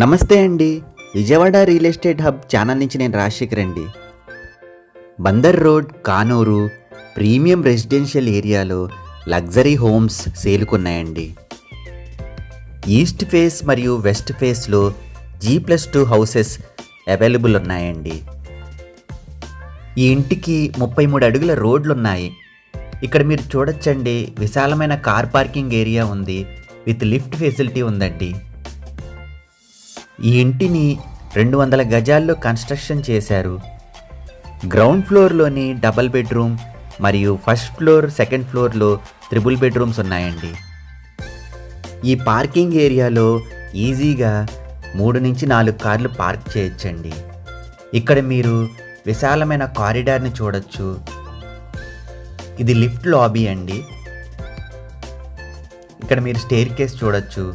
నమస్తే అండి. Vijayawada real estate hub channel నుంచి నేను రాజశేఖర్ అండి. Bandar road, Kanuru premium residential ఏరియాలో లగ్జరీ హోమ్స్ సేలుకున్నాయండి. ఈస్ట్ ఫేస్ మరియు వెస్ట్ ఫేస్లో G+2 హౌసెస్ అవైలబుల్ ఉన్నాయండి. ఈ ఇంటికి 33 అడుగుల రోడ్లు ఉన్నాయి. ఇక్కడ మీరు చూడొచ్చండి, విశాలమైన కార్ పార్కింగ్ ఏరియా ఉంది, విత్ లిఫ్ట్ ఫెసిలిటీ ఉందండి. ఈ ఇంటిని 200 గజాల్లో కన్స్ట్రక్షన్ చేశారు. గ్రౌండ్ ఫ్లోర్లోని డబల్ బెడ్రూమ్ మరియు ఫస్ట్ ఫ్లోర్, సెకండ్ ఫ్లోర్లో త్రిబుల్ బెడ్రూమ్స్ ఉన్నాయండి. ఈ పార్కింగ్ ఏరియాలో ఈజీగా 3 నుంచి 4 కార్లు పార్క్ చేయొచ్చండి. ఇక్కడ మీరు విశాలమైన కారిడార్ని చూడొచ్చు. ఇది లిఫ్ట్ లాబీ అండి. ఇక్కడ మీరు స్టేర్ కేస్ చూడొచ్చు.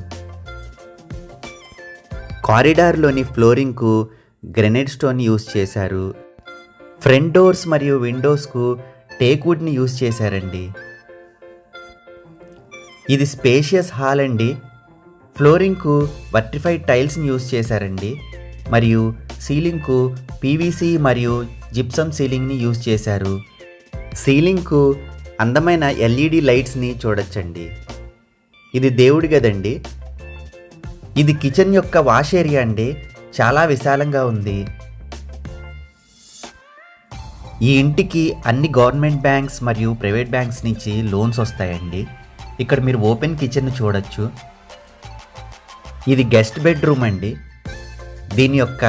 కారిడార్లోని ఫ్లోరింగ్కు గ్రెనైట్ స్టోన్ యూస్ చేశారు. ఫ్రంట్ డోర్స్ మరియు విండోస్కు టేక్వుడ్ని యూస్ చేశారండి. ఇది స్పేషియస్ హాల్ అండి. ఫ్లోరింగ్కు వర్టిఫైడ్ టైల్స్ని యూస్ చేశారండి మరియు సీలింగ్కు పీవీసీ మరియు జిప్సమ్ సీలింగ్ని యూస్ చేశారు. సీలింగ్కు అందమైన LED లైట్స్ని చూడొచ్చండి. ఇది దేవుడి గదండి. ఇది కిచెన్ యొక్క వాష్ ఏరియా అండి. చాలా విశాలంగా ఉంది. ఈ ఇంటికి అన్ని గవర్నమెంట్ బ్యాంక్స్ మరియు ప్రైవేట్ బ్యాంక్స్ నుంచి లోన్స్ వస్తాయండి. ఇక్కడ మీరు ఓపెన్ కిచెన్ చూడొచ్చు. ఇది గెస్ట్ బెడ్రూమ్ అండి. దీని యొక్క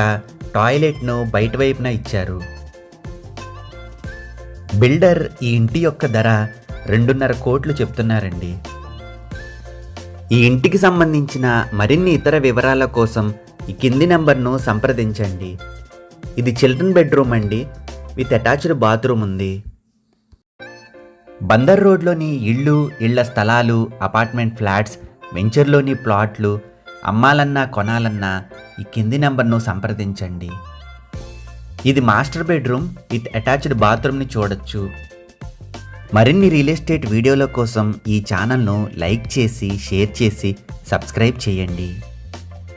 టాయిలెట్ను బయట వైపున ఇచ్చారు. బిల్డర్ ఈ ఇంటి యొక్క ధర 2.5 కోట్లు చెప్తున్నారండి. ఈ ఇంటికి సంబంధించిన మరిన్ని ఇతర వివరాల కోసం ఈ కింది నెంబర్ను సంప్రదించండి. ఇది చిల్డ్రన్ బెడ్రూమ్ అండి, విత్ అటాచ్డ్ బాత్రూమ్ ఉంది. బందర్ రోడ్లోని ఇళ్ల స్థలాలు, అపార్ట్మెంట్ ఫ్లాట్స్, వెంచర్లోని ప్లాట్లు అమ్మాలన్నా కొనాలన్నా ఈ కింది నెంబర్ను సంప్రదించండి. ఇది మాస్టర్ బెడ్రూమ్ విత్ అటాచ్డ్ బాత్రూమ్ని చూడొచ్చు. మరిన్ని రియల్ ఎస్టేట్ వీడియోల కోసం ఈ ఛానల్ను లైక్ చేసి, షేర్ చేసి, సబ్స్క్రైబ్ చేయండి.